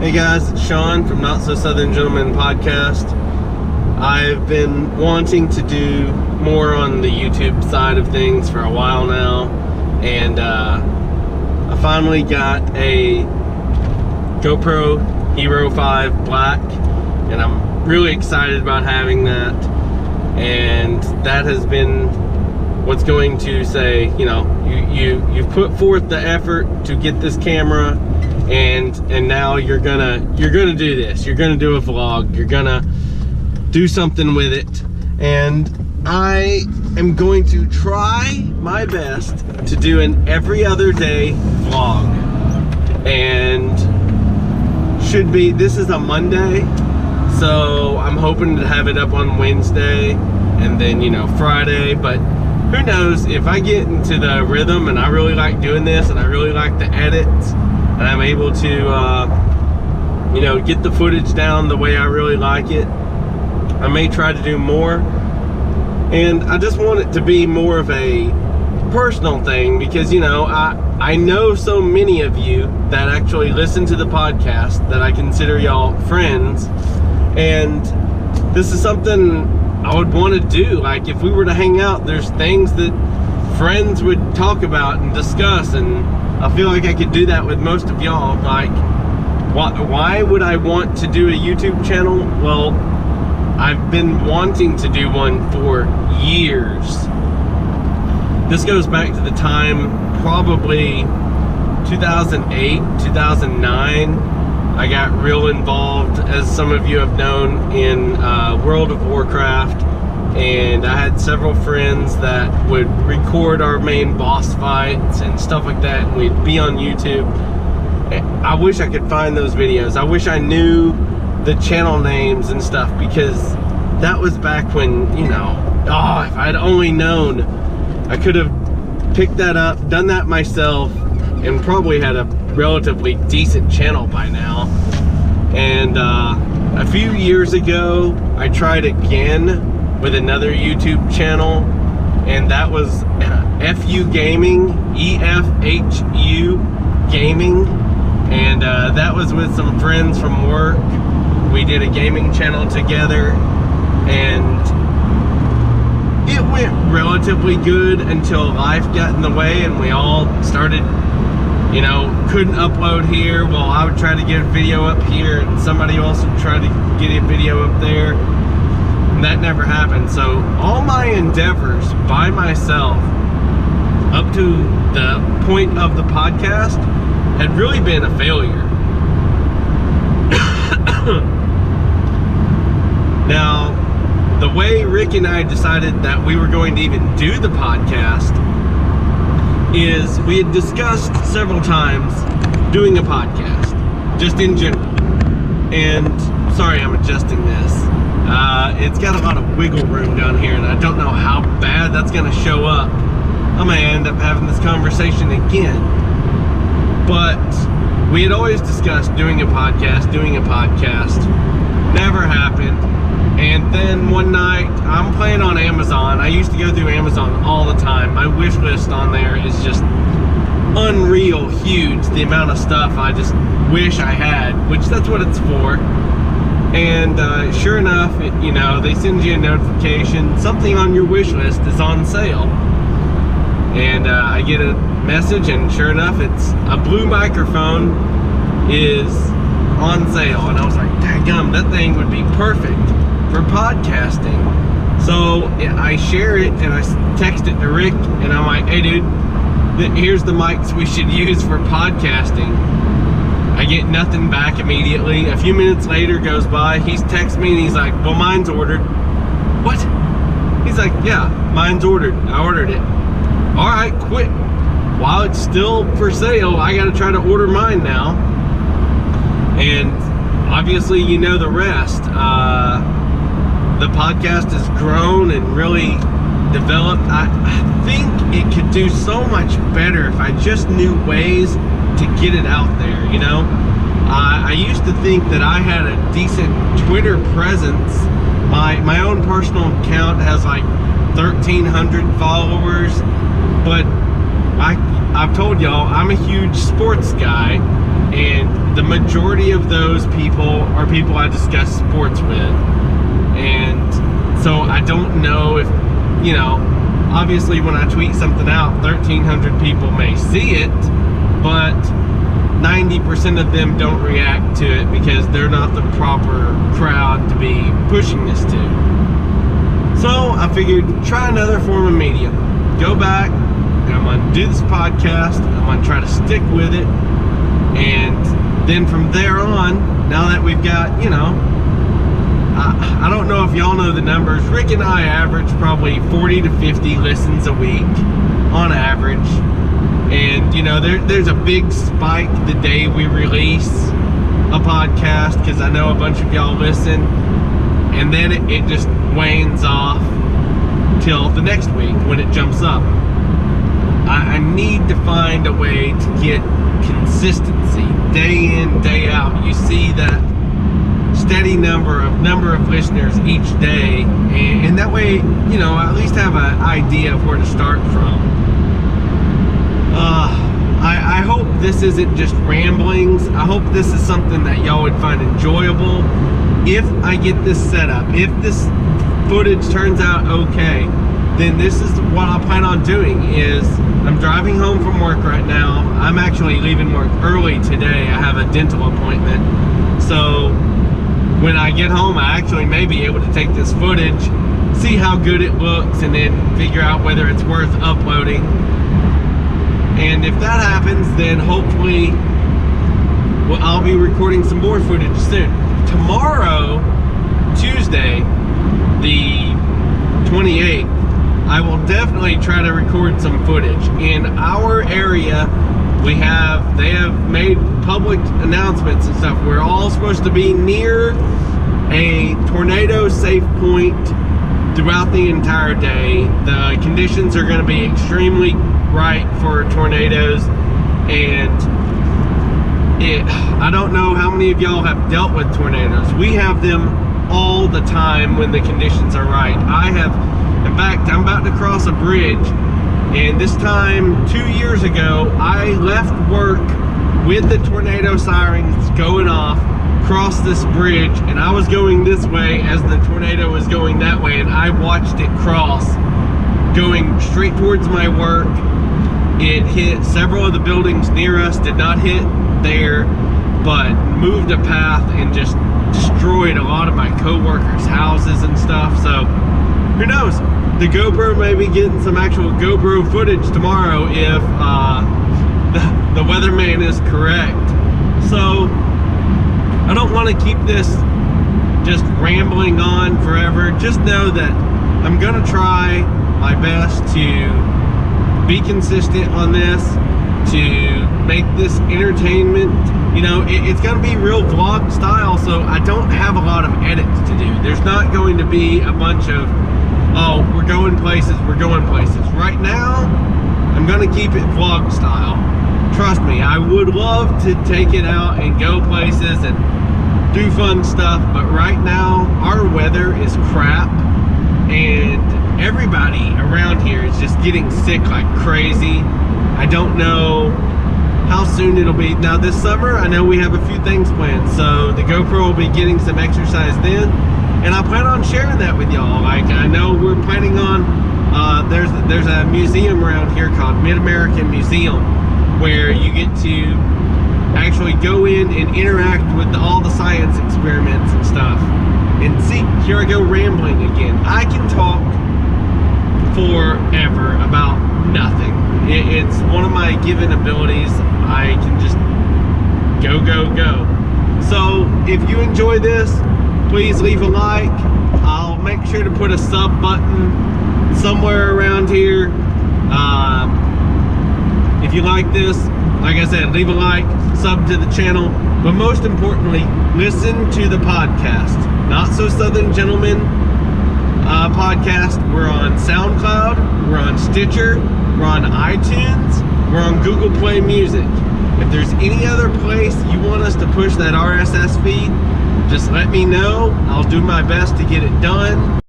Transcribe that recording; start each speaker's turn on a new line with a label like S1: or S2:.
S1: Hey guys, it's Sean from Not So Southern Gentleman Podcast. I've been wanting to do more on the YouTube side of things for a while now, and I finally got a GoPro Hero 5 Black, and I'm really excited about having that. And that has been what's going to say, you know, you've put forth the effort to get this camera, and now you're gonna do this. You're gonna do a vlog. You're gonna do something with it, and I am going to try my best to do an every other day vlog. And this is a Monday, so I'm hoping to have it up on Wednesday, and then, you know, Friday. But who knows, if I get into the rhythm and I really like doing this and I really like the edits, and I'm able to, you know, get the footage down the way I really like it, I may try to do more. And I just want it to be more of a personal thing, because, you know, I know so many of you that actually listen to the podcast that I consider y'all friends, and this is something I would want to do. Like, if we were to hang out, there's things that friends would talk about and discuss, and I feel like I could do that with most of y'all. Like, why would I want to do a YouTube channel? Well, I've been wanting to do one for years. This goes back to the time, probably 2008, 2009. I got real involved, as some of you have known, in World of Warcraft. And I had several friends that would record our main boss fights and stuff like that, and we'd be on YouTube. I wish I could find those videos. I wish I knew the channel names and stuff, because that was back when, you know, if I'd only known, I could have picked that up, done that myself, and probably had a relatively decent channel by now. And a few years ago, I tried again with another YouTube channel, and that was FU Gaming, EFHU Gaming, and that was with some friends from work. We did a gaming channel together, and it went relatively good until life got in the way, and we all started, you know, couldn't upload here. Well, I would try to get a video up here, and somebody else would try to get a video up there. And that never happened. So all my endeavors by myself up to the point of the podcast had really been a failure. Now, the way Rick and I decided that we were going to even do the podcast is we had discussed several times doing a podcast, just in general. And sorry, I'm adjusting this. It's got a lot of wiggle room down here, and I don't know how bad that's gonna show up. I may end up having this conversation again. But we had always discussed doing a podcast. Never happened. And then one night, I'm playing on Amazon. I used to go through Amazon all the time. My wish list on there is just unreal huge, the amount of stuff I just wish I had, which that's what it's for. And sure enough, you know, they send you a notification, something on your wish list is on sale. And I get a message, and sure enough, it's a blue microphone is on sale. And I was like, daggum, that thing would be perfect for podcasting. So I share it, and I text it to Rick, and I'm like, hey dude, here's the mics we should use for podcasting. I get nothing back immediately. A few minutes later goes by, he's texting me, and he's like, well, mine's ordered. What? He's like, yeah, mine's ordered. I ordered it. All right, quick. While it's still for sale, I gotta try to order mine now. And obviously, you know the rest. The podcast has grown and really developed. I think it could do so much better if I just knew ways to get it out there, you know? I used to think that I had a decent Twitter presence. My own personal account has like 1,300 followers, but I've told y'all I'm a huge sports guy, and the majority of those people are people I discuss sports with. And so I don't know if, you know, obviously when I tweet something out, 1,300 people may see it, but 90% of them don't react to it because they're not the proper crowd to be pushing this to. So I figured, try another form of media. Go back, and I'm gonna do this podcast, I'm gonna try to stick with it, and then from there on, now that we've got, you know, I don't know if y'all know the numbers, Rick and I average probably 40 to 50 listens a week on average. And you know, there's a big spike the day we release a podcast, because I know a bunch of y'all listen, and then it just wanes off till the next week when it jumps up. I need to find a way to get consistency day in, day out. You see that steady number of listeners each day, and that way, you know, I at least have an idea of where to start from. I hope this isn't just ramblings. I hope this is something that y'all would find enjoyable. If I get this set up, if this footage turns out okay, then this is what I plan on doing. Is I'm driving home from work right now. I'm actually leaving work early today. I have a dental appointment. So when I get home, I actually may be able to take this footage, see how good it looks, and then figure out whether it's worth uploading. And if that happens, then hopefully, well, I'll be recording some more footage soon. Tomorrow, Tuesday, the 28th, I will definitely try to record some footage. In our area, they have made public announcements and stuff. We're all supposed to be near a tornado safe point throughout the entire day. The conditions are going to be extremely right for tornadoes, and I don't know how many of y'all have dealt with tornadoes. We have them all the time when the conditions are right. In fact, I'm about to cross a bridge, and this time 2 years ago, I left work with the tornado sirens going off, crossed this bridge, and I was going this way as the tornado was going that way, and I watched it cross, going straight towards my work. It hit several of the buildings near us, did not hit there, but moved a path and just destroyed a lot of my co-workers' houses and stuff. So who knows, the GoPro may be getting some actual GoPro footage tomorrow if the weatherman is correct. So I don't want to keep this just rambling on forever. Just know that I'm gonna try my best to be consistent on this, to make this entertainment. You know, it's gonna be real vlog style, so I don't have a lot of edits to do. There's not going to be a bunch of, oh, we're going places. Right now, I'm gonna keep it vlog style. Trust me, I would love to take it out and go places and do fun stuff, but right now, our weather is crap, and everybody around here is just getting sick like crazy. I don't know how soon it'll be. Now this summer, I know we have a few things planned, so the GoPro will be getting some exercise then, and I plan on sharing that with y'all. Like, I know we're planning on, there's a museum around here called Mid-American Museum, where you get to actually go in and interact with all the science experiments and stuff. And see, here I go rambling again. I can talk forever about nothing. It's one of my given abilities. I can just go. So if you enjoy this, please leave a like. I'll make sure to put a sub button somewhere around here. If you like this, like I said, leave a like, sub to the channel, but most importantly, listen to the podcast. Not So Southern Gentlemen podcast. We're on SoundCloud, we're on Stitcher, we're on iTunes, we're on Google Play Music. If there's any other place you want us to push that RSS feed, just let me know. I'll do my best to get it done.